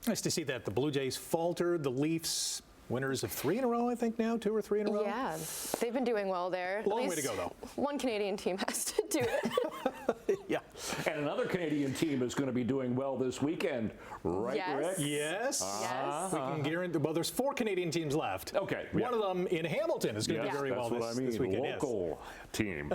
Nice to see that the Blue Jays faltered. The Leafs winners of 3 in a row, I think now, 2 or 3 in a row. Yeah, they've been doing well there. Long way to go, though. One Canadian team has to do it. Yeah. And another Canadian team is going to be doing well this weekend, right, Yes. Rick? Yes. Yes. We can guarantee. Well, there's 4 Canadian teams left. Okay. One of them in Hamilton is going to do very well this weekend. Local team.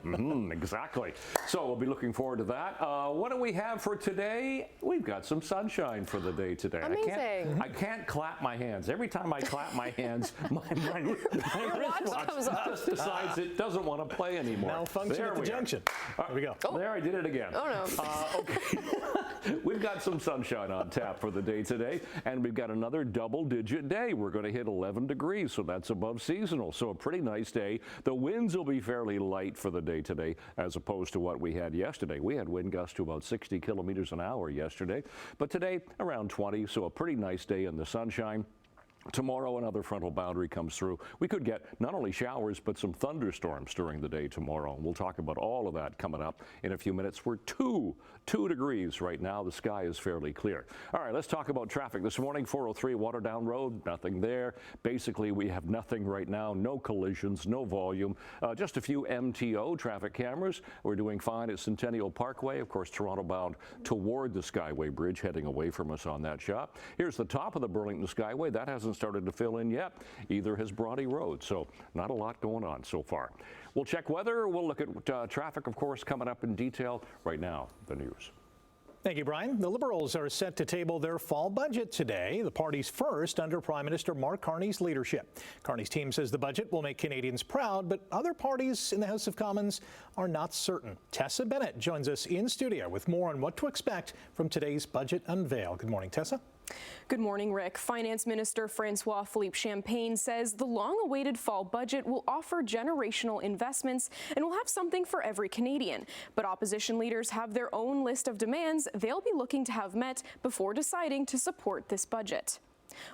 Exactly. So we'll be looking forward to that. What do we have for today? We've got some sunshine for the day today. Amazing. I can't clap my hands. Every time I clap my hands, my wristwatch comes off. just decides it doesn't want to play anymore. Malfunction at the junction. There we go. There, I did it again. Oh, no. Okay. We've got some sunshine on tap for the day today, and we've got another double-digit day. We're going to hit 11 degrees, so that's above seasonal. So a pretty nice day. The winds will be fairly light for the day today, as opposed to what we had yesterday. We had wind gusts to about 60 kilometers an hour yesterday, but today around 20, so a pretty nice day in the sunshine. Tomorrow, another frontal boundary comes through. We could get not only showers, but some thunderstorms during the day tomorrow. And we'll talk about all of that coming up in a few minutes. We're 2 degrees right now. The sky is fairly clear. All right, let's talk about traffic this morning. 403 Waterdown Road, nothing there. Basically, we have nothing right now. No collisions, no volume. Just a few MTO traffic cameras. We're doing fine at Centennial Parkway. Of course, Toronto bound toward the Skyway Bridge, heading away from us on that shot. Here's the top of the Burlington Skyway. That hasn't started to fill in yet. Either has Bronte Road. So not a lot going on so far. We'll check weather. We'll look at traffic, of course, coming up in detail. Right now, the news. Thank you, Brian. The Liberals are set to table their fall budget today, the party's first under Prime Minister Mark Carney's leadership. Carney's team says the budget will make Canadians proud, but other parties in the House of Commons are not certain. Tessa Bennett joins us in studio with more on what to expect from today's budget unveil. Good morning, Tessa. Good morning, Rick. Finance Minister Francois-Philippe Champagne says the long-awaited fall budget will offer generational investments and will have something for every Canadian. But opposition leaders have their own list of demands they'll be looking to have met before deciding to support this budget.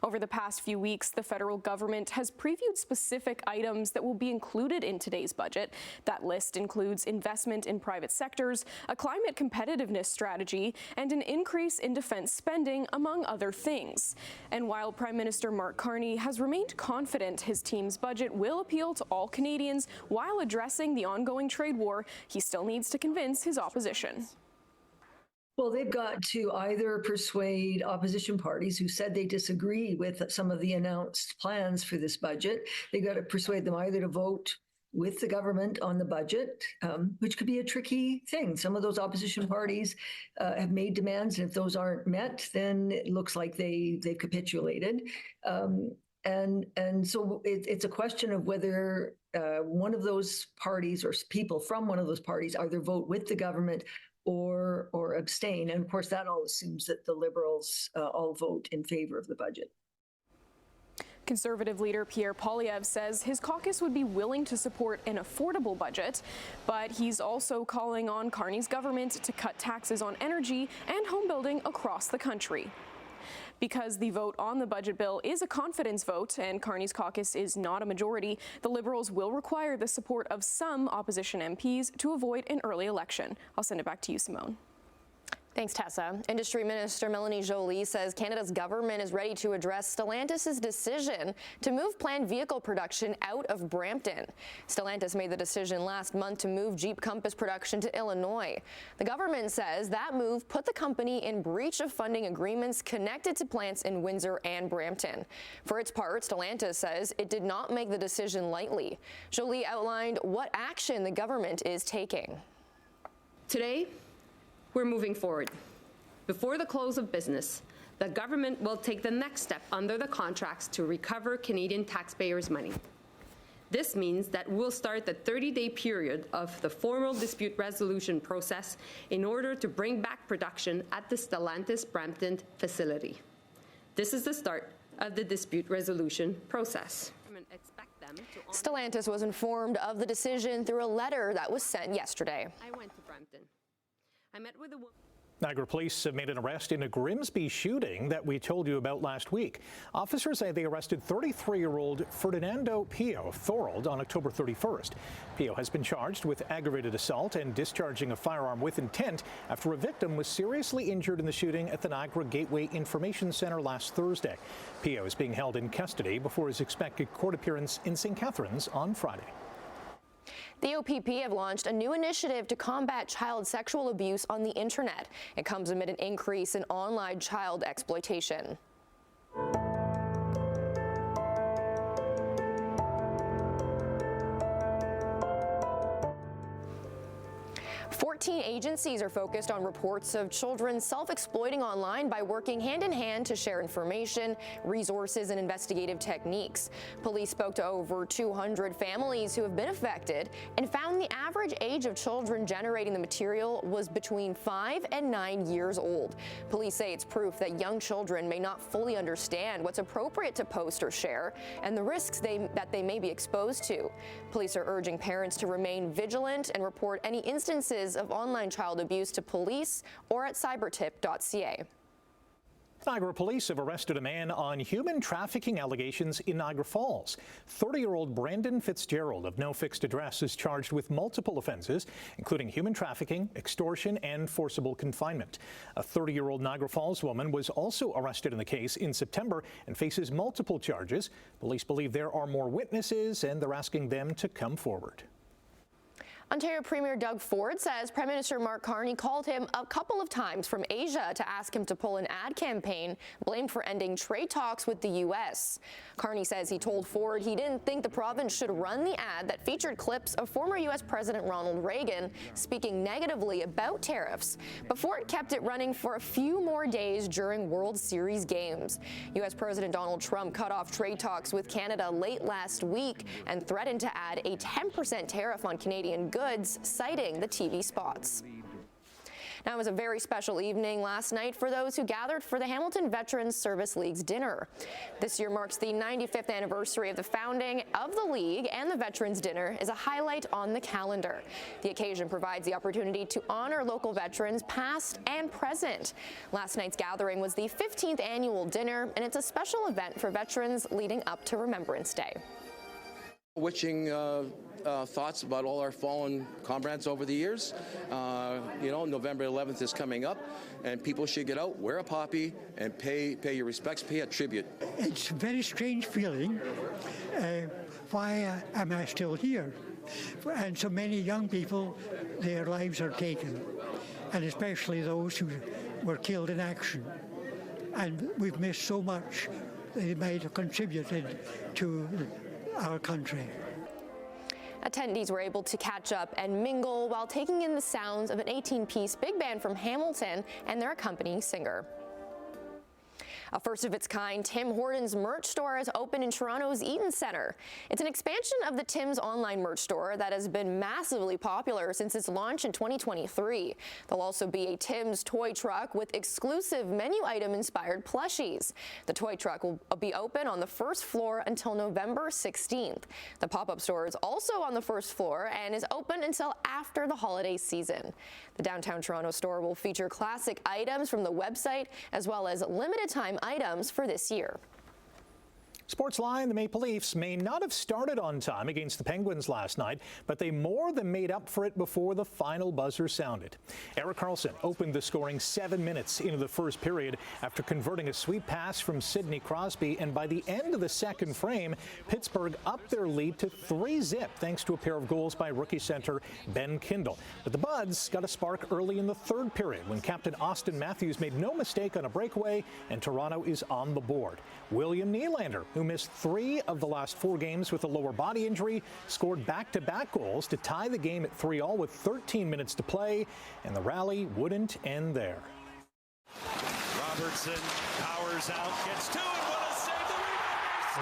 Over the past few weeks, the federal government has previewed specific items that will be included in today's budget. That list includes investment in private sectors, a climate competitiveness strategy, and an increase in defense spending, among other things. And while Prime Minister Mark Carney has remained confident his team's budget will appeal to all Canadians while addressing the ongoing trade war, he still needs to convince his opposition. Well, they've got to either persuade opposition parties who said they disagree with some of the announced plans for this budget. They've got to persuade them either to vote with the government on the budget, which could be a tricky thing. Some of those opposition parties have made demands, and if those aren't met, then it looks like they've capitulated. And so it's a question of whether one of those parties or people from one of those parties either vote with the government or abstain. And of course, that all assumes that the Liberals all vote in favor of the budget. Conservative leader Pierre Poilievre says his caucus would be willing to support an affordable budget, but he's also calling on Carney's government to cut taxes on energy and home building across the country. Because the vote on the budget bill is a confidence vote and Carney's caucus is not a majority, the Liberals will require the support of some opposition MPs to avoid an early election. I'll send it back to you, Simone. Thanks, Tessa. Industry Minister Mélanie Joly says Canada's government is ready to address Stellantis' decision to move planned vehicle production out of Brampton. Stellantis made the decision last month to move Jeep Compass production to Illinois. The government says that move put the company in breach of funding agreements connected to plants in Windsor and Brampton. For its part, Stellantis says it did not make the decision lightly. Joly outlined what action the government is taking. Today, we're moving forward. Before the close of business, the government will take the next step under the contracts to recover Canadian taxpayers' money. This means that we'll start the 30-day period of the formal dispute resolution process in order to bring back production at the Stellantis Brampton facility. This is the start of the dispute resolution process. Stellantis was informed of the decision through a letter that was sent yesterday. I went to Brampton. I met with a woman. Niagara police have made an arrest in a Grimsby shooting that we told you about last week. Officers say they arrested 33-year-old Ferdinando Pio Thorold on October 31st. Pio has been charged with aggravated assault and discharging a firearm with intent after a victim was seriously injured in the shooting at the Niagara Gateway Information Centre last Thursday. Pio is being held in custody before his expected court appearance in St. Catharines on Friday. The OPP have launched a new initiative to combat child sexual abuse on the internet. It comes amid an increase in online child exploitation. 14 agencies are focused on reports of children self-exploiting online by working hand-in-hand to share information, resources, and investigative techniques. Police spoke to over 200 families who have been affected and found the average age of children generating the material was between 5 and 9 years old. Police say it's proof that young children may not fully understand what's appropriate to post or share and the risks that they may be exposed to. Police are urging parents to remain vigilant and report any instances of online child abuse to police or at cybertip.ca. Niagara police have arrested a man on human trafficking allegations in Niagara Falls. 30-year-old Brandon Fitzgerald of no fixed address is charged with multiple offenses, including human trafficking, extortion, and forcible confinement. A 30-year-old Niagara Falls woman was also arrested in the case in September and faces multiple charges. Police believe there are more witnesses, and they're asking them to come forward. Ontario Premier Doug Ford says Prime Minister Mark Carney called him a couple of times from Asia to ask him to pull an ad campaign blamed for ending trade talks with the U.S. Carney says he told Ford he didn't think the province should run the ad that featured clips of former U.S. President Ronald Reagan speaking negatively about tariffs. But Ford kept it running for a few more days during World Series games. U.S. President Donald Trump cut off trade talks with Canada late last week and threatened to add a 10% tariff on Canadian goods, citing the TV spots. Now, it was a very special evening last night for those who gathered for the Hamilton Veterans Service League's dinner. This year marks the 95th anniversary of the founding of the league, and the Veterans Dinner is a highlight on the calendar. The occasion provides the opportunity to honor local veterans past and present. Last night's gathering was the 15th annual dinner, and it's a special event for veterans leading up to Remembrance Day. Wishing thoughts about all our fallen comrades over the years. November 11th is coming up, and people should get out, wear a poppy, and pay your respects, pay a tribute. It's a very strange feeling. Why am I still here? And so many young people, their lives are taken, and especially those who were killed in action. And we've missed so much they might have contributed to our country. Attendees were able to catch up and mingle while taking in the sounds of an 18-piece big band from Hamilton and their accompanying singer. A first-of-its-kind Tim Hortons merch store has opened in Toronto's Eaton Centre. It's an expansion of the Tim's online merch store that has been massively popular since its launch in 2023. There'll also be a Tim's toy truck with exclusive menu item-inspired plushies. The toy truck will be open on the first floor until November 16th. The pop-up store is also on the first floor and is open until after the holiday season. The downtown Toronto store will feature classic items from the website as well as limited-time items for this year. Sportsline, the Maple Leafs may not have started on time against the Penguins last night, but they more than made up for it before the final buzzer sounded. Erik Karlsson opened the scoring 7 minutes into the first period after converting a sweet pass from Sidney Crosby, and by the end of the second frame, Pittsburgh upped their lead to 3-0 thanks to a pair of goals by rookie center Ben Kindle. But the Buds got a spark early in the third period when Captain Austin Matthews made no mistake on a breakaway, and Toronto is on the board. William Nylander, who missed 3 of the last 4 games with a lower body injury, scored back-to-back goals to tie the game at 3-3 with 13 minutes to play, and the rally wouldn't end there. Robertson powers out, gets to it, what a save, the rebounders!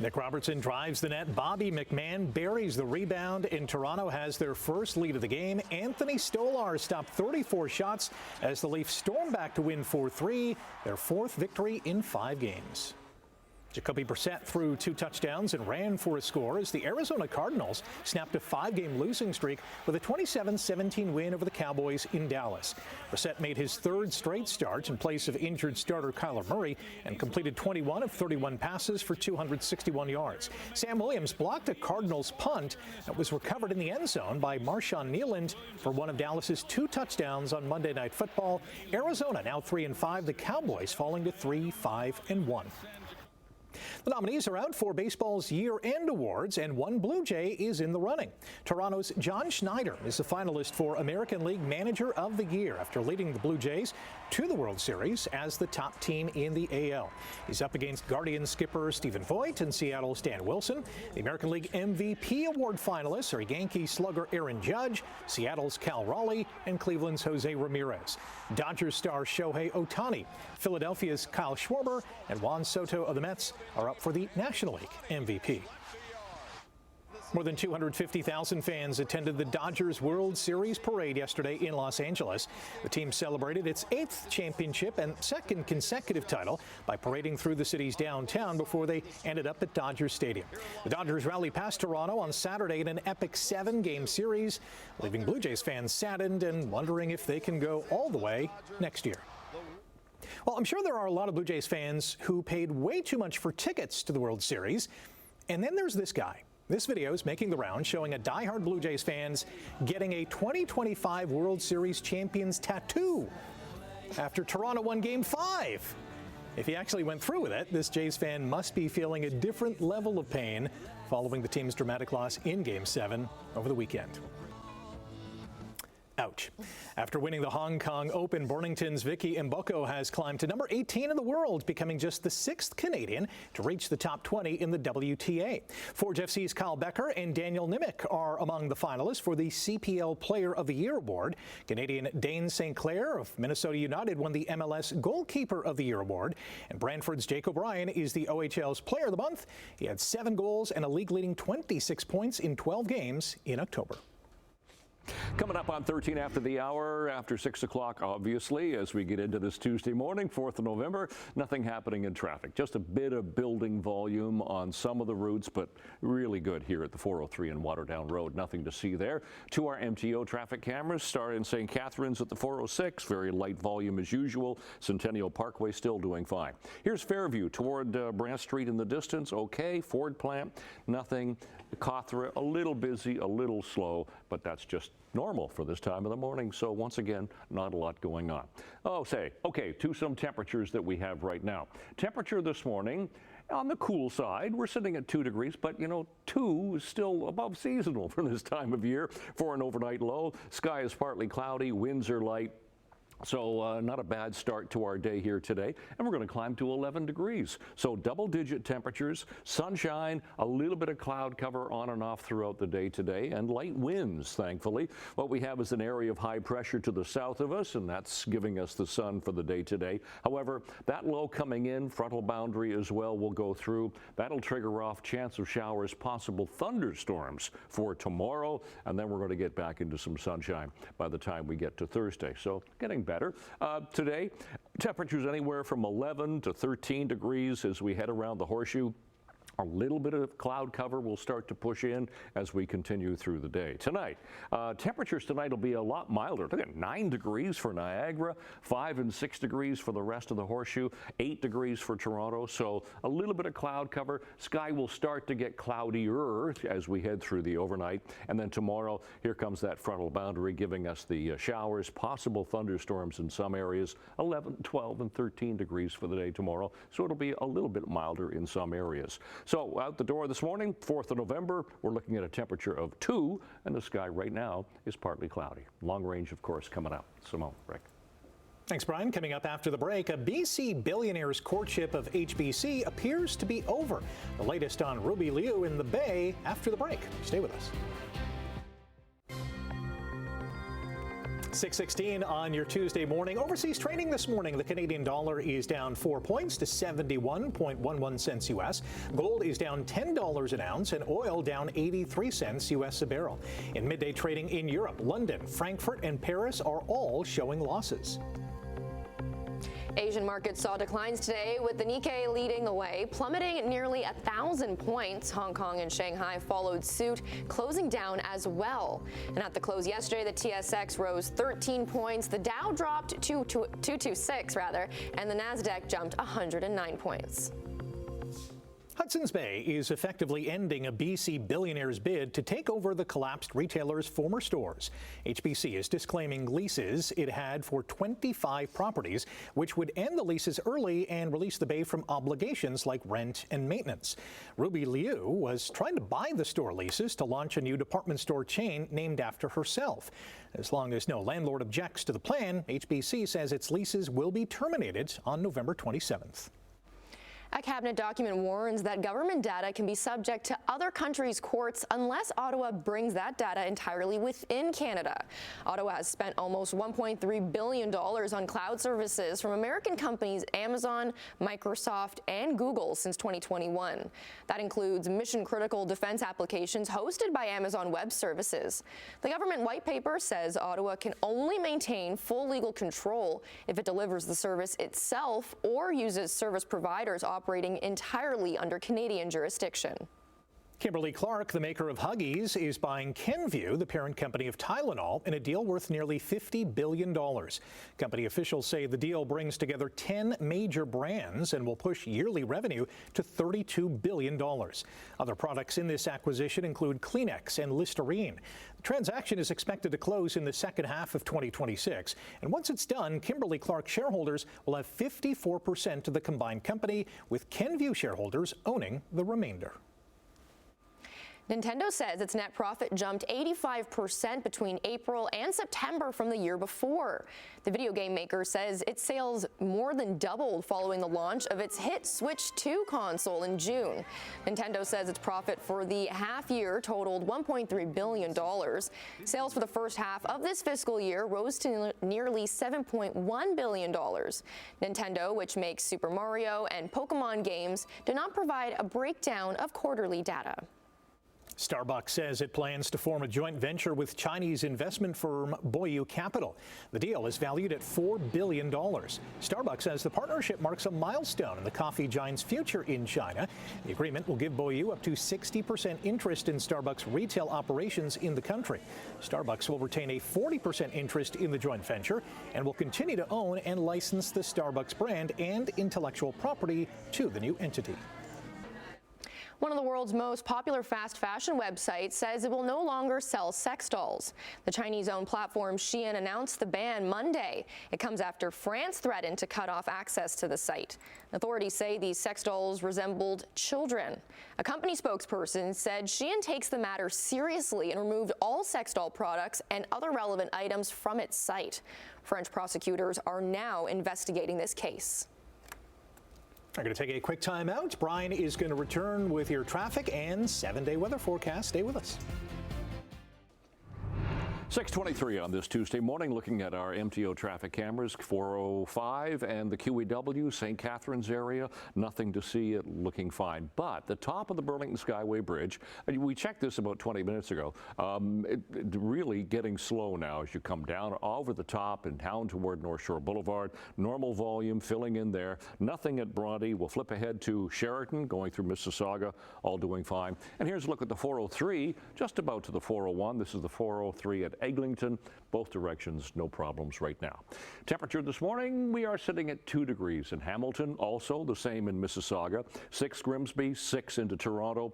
Nick Robertson drives the net. Bobby McMahon buries the rebound, and Toronto has their first lead of the game. Anthony Stolar stopped 34 shots as the Leafs storm back to win 4-3, their fourth victory in 5 games. Jacoby Brissett threw 2 touchdowns and ran for a score as the Arizona Cardinals snapped a 5-game losing streak with a 27-17 win over the Cowboys in Dallas. Brissett made his 3rd straight start in place of injured starter Kyler Murray and completed 21 of 31 passes for 261 yards. Sam Williams blocked a Cardinals punt that was recovered in the end zone by Marshawn Nealand for one of Dallas's 2 touchdowns on Monday Night Football. Arizona now 3-5, the Cowboys falling to 3-5-1. The nominees are out for baseball's year-end awards, and one Blue Jay is in the running. Toronto's John Schneider is a finalist for American League Manager of the Year after leading the Blue Jays to the World Series as the top team in the AL. He's up against Guardians skipper Stephen Voigt and Seattle's Stan Wilson. The American League MVP award finalists are Yankee slugger Aaron Judge, Seattle's Cal Raleigh, and Cleveland's Jose Ramirez. Dodgers star Shohei Ohtani, Philadelphia's Kyle Schwarber, and Juan Soto of the Mets are up for the National League MVP. More than 250,000 fans attended the Dodgers World Series parade yesterday in Los Angeles. The team celebrated its 8th championship and 2nd consecutive title by parading through the city's downtown before they ended up at Dodger Stadium. The Dodgers rallied past Toronto on Saturday in an epic 7-game series, leaving Blue Jays fans saddened and wondering if they can go all the way next year. Well, I'm sure there are a lot of Blue Jays fans who paid way too much for tickets to the World Series. And then there's this guy. This video is making the rounds showing a diehard Blue Jays fans getting a 2025 World Series champions tattoo after Toronto won Game 5. If he actually went through with it, this Jays fan must be feeling a different level of pain following the team's dramatic loss in Game 7 over the weekend. Ouch. After winning the Hong Kong Open, Burlington's Vicky Mboko has climbed to number 18 in the world, becoming just the 6th Canadian to reach the top 20 in the WTA. Forge FC's Kyle Becker and Daniel Nimick are among the finalists for the CPL Player of the Year award. Canadian Dane St. Clair of Minnesota United won the MLS Goalkeeper of the Year award. And Brantford's Jake O'Brien is the OHL's Player of the Month. He had 7 goals and a league-leading 26 points in 12 games in October. Coming up on 13 after the hour, after 6 o'clock, obviously, as we get into this Tuesday morning, 4th of November, nothing happening in traffic. Just a bit of building volume on some of the routes, but really good here at the 403 and Waterdown Road. Nothing to see there. 2 our MTO traffic cameras start in St. Catharines at the 406. Very light volume as usual. Centennial Parkway still doing fine. Here's Fairview toward Brant Street in the distance. Okay. Ford Plant, nothing. Cawthra, a little busy, a little slow, but that's just normal for this time of the morning. So once again, not a lot going on. Okay, to some temperatures that we have right now. Temperature this morning on the cool side, we're sitting at 2 degrees, but 2 is still above seasonal for this time of year for an overnight low. Sky is partly cloudy, winds are light. So not a bad start to our day here today, and we're going to climb to 11 degrees. So double-digit temperatures, sunshine, a little bit of cloud cover on and off throughout the day today, and light winds, thankfully. What we have is an area of high pressure to the south of us, and that's giving us the sun for the day today. However, that low coming in, frontal boundary as well, will go through. That'll trigger off chance of showers, possible thunderstorms for tomorrow, and then we're going to get back into some sunshine by the time we get to Thursday. So getting better. Today, temperatures anywhere from 11 to 13 degrees as we head around the horseshoe. A little bit of cloud cover will start to push in as we continue through the day. Tonight, temperatures tonight will be a lot milder. Look at 9 degrees for Niagara, 5 and 6 degrees for the rest of the horseshoe, 8 degrees for Toronto. So a little bit of cloud cover. Sky will start to get cloudier as we head through the overnight. And then tomorrow, here comes that frontal boundary giving us the showers, possible thunderstorms in some areas, 11, 12, and 13 degrees for the day tomorrow. So it'll be a little bit milder in some areas. So out the door this morning, 4th of November, we're looking at a temperature of 2, and the sky right now is partly cloudy. Long range, of course, coming up. Simone, Rick. Thanks, Brian. Coming up after the break, a BC billionaire's courtship of HBC appears to be over. The latest on Ruby Liu in the Bay after the break. Stay with us. 6:16 on your Tuesday morning. Overseas trading this morning. The Canadian dollar is down 4 points to 71.11 cents U.S. Gold is down $10 an ounce and oil down 83 cents U.S. a barrel. In midday trading in Europe, London, Frankfurt and Paris are all showing losses. Asian markets saw declines today, with the Nikkei leading the way, plummeting nearly 1,000 points. Hong Kong and Shanghai followed suit, closing down as well. And at the close yesterday, the TSX rose 13 points, the Dow dropped 226 and the Nasdaq jumped 109 points. Hudson's Bay is effectively ending a BC billionaire's bid to take over the collapsed retailer's former stores. HBC is disclaiming leases it had for 25 properties, which would end the leases early and release the Bay from obligations like rent and maintenance. Ruby Liu was trying to buy the store leases to launch a new department store chain named after herself. As long as no landlord objects to the plan, HBC says its leases will be terminated on November 27th. A cabinet document warns that government data can be subject to other countries' courts unless Ottawa brings that data entirely within Canada. Ottawa has spent almost $1.3 billion on cloud services from American companies Amazon, Microsoft, and Google since 2021. That includes mission-critical defense applications hosted by Amazon Web Services. The government white paper says Ottawa can only maintain full legal control if it delivers the service itself or uses service providers operating entirely under Canadian jurisdiction. Kimberly Clark, the maker of Huggies, is buying Kenvue, the parent company of Tylenol, in a deal worth nearly $50 billion. Company officials say the deal brings together 10 major brands and will push yearly revenue to $32 billion. Other products in this acquisition include Kleenex and Listerine. The transaction is expected to close in the second half of 2026. And once it's done, Kimberly Clark shareholders will have 54% of the combined company, with Kenvue shareholders owning the remainder. Nintendo says its net profit jumped 85% between April and September from the year before. The video game maker says its sales more than doubled following the launch of its hit Switch 2 console in June. Nintendo says its profit for the half year totaled $1.3 billion. Sales for the first half of this fiscal year rose to nearly $7.1 billion. Nintendo, which makes Super Mario and Pokemon games, did not provide a breakdown of quarterly data. Starbucks says it plans to form a joint venture with Chinese investment firm Boyu Capital. The deal is valued at $4 billion. Starbucks says the partnership marks a milestone in the coffee giant's future in China. The agreement will give Boyu up to 60% interest in Starbucks retail operations in the country. Starbucks will retain a 40% interest in the joint venture and will continue to own and license the Starbucks brand and intellectual property to the new entity. One of the world's most popular fast fashion websites says it will no longer sell sex dolls. The Chinese-owned platform Shein announced the ban Monday. It comes after France threatened to cut off access to the site. Authorities say these sex dolls resembled children. A company spokesperson said Shein takes the matter seriously and removed all sex doll products and other relevant items from its site. French prosecutors are now investigating this case. We're going to take a quick time out. Brian is going to return with your traffic and 7-day weather forecast. Stay with us. 6:23 on this Tuesday morning, looking at our MTO traffic cameras, 405 and the QEW, St. Catharines area, nothing to see, it looking fine. But the top of the Burlington Skyway Bridge, we checked this about 20 minutes ago, it really getting slow now as you come down over the top and down toward North Shore Boulevard. Normal volume filling in there, nothing at Bronte. We'll flip ahead to Sheraton, going through Mississauga, all doing fine. And here's a look at the 403, just about to the 401. This is the 403 at Eglinton, both directions, no problems right now. Temperature this morning, we are sitting at 2 degrees in Hamilton, also the same in Mississauga, 6 Grimsby, 6 into Toronto.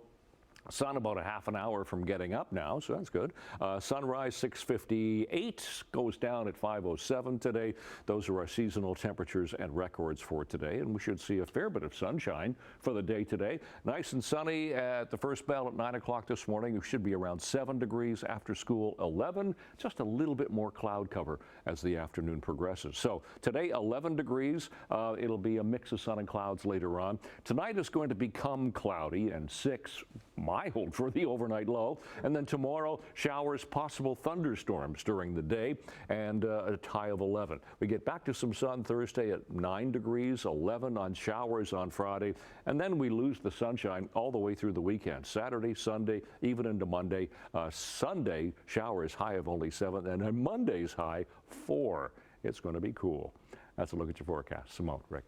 Sun about a half an hour from getting up now, so that's good. Sunrise 6:58, goes down at 5:07 today. Those are our seasonal temperatures and records for today, and we should see a fair bit of sunshine for the day today. Nice and sunny at the first bell at 9 o'clock this morning. It should be around 7 degrees after school, 11. Just a little bit more cloud cover as the afternoon progresses. So today 11 degrees. It'll be a mix of sun and clouds later on. Tonight is going to become cloudy and 6 mild mild for the overnight low. And then tomorrow, showers, possible thunderstorms during the day, and a high of 11. We get back to some sun Thursday at 9 degrees, 11 on showers on Friday, and then we lose the sunshine all the way through the weekend. Saturday, Sunday, even into Monday. Sunday, showers, high of only 7, and on Monday's high, 4. It's going to be cool. That's a look at your forecast. Simone, Rick.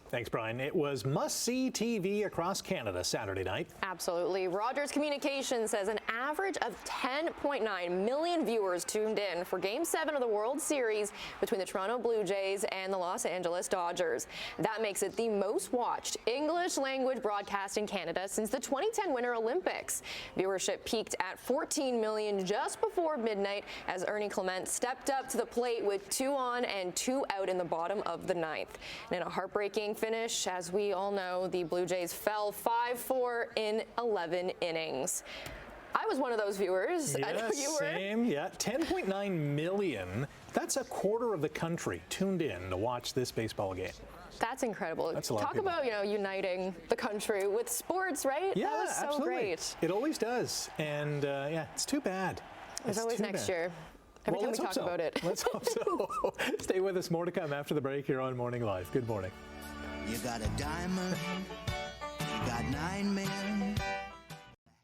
Thanks, Brian. It was must-see TV across Canada Saturday night. Absolutely. Rogers Communications says an average of 10.9 million viewers tuned in for Game 7 of the World Series between the Toronto Blue Jays and the Los Angeles Dodgers. That makes it the most watched English-language broadcast in Canada since the 2010 Winter Olympics. Viewership peaked at 14 million just before midnight as Ernie Clement stepped up to the plate with 2 on and 2 out in the bottom of the 9th. And in a heartbreaking finish, as we all know, the Blue Jays fell 5-4 in 11 innings. I was one of those viewers. Yeah, I know you were. Same. Yeah, 10.9 million. That's a quarter of the country tuned in to watch this baseball game. That's incredible. That's a lot of Talk people. about, uniting the country with sports, right? Yeah, that was so absolutely. great. It always does. And yeah, it's too bad. There's always too next bad. year. Every time we talk about it. Let's hope so. Stay with us. More to come after the break here on Morning Live. Good morning. You got a diamond, you got 9 men.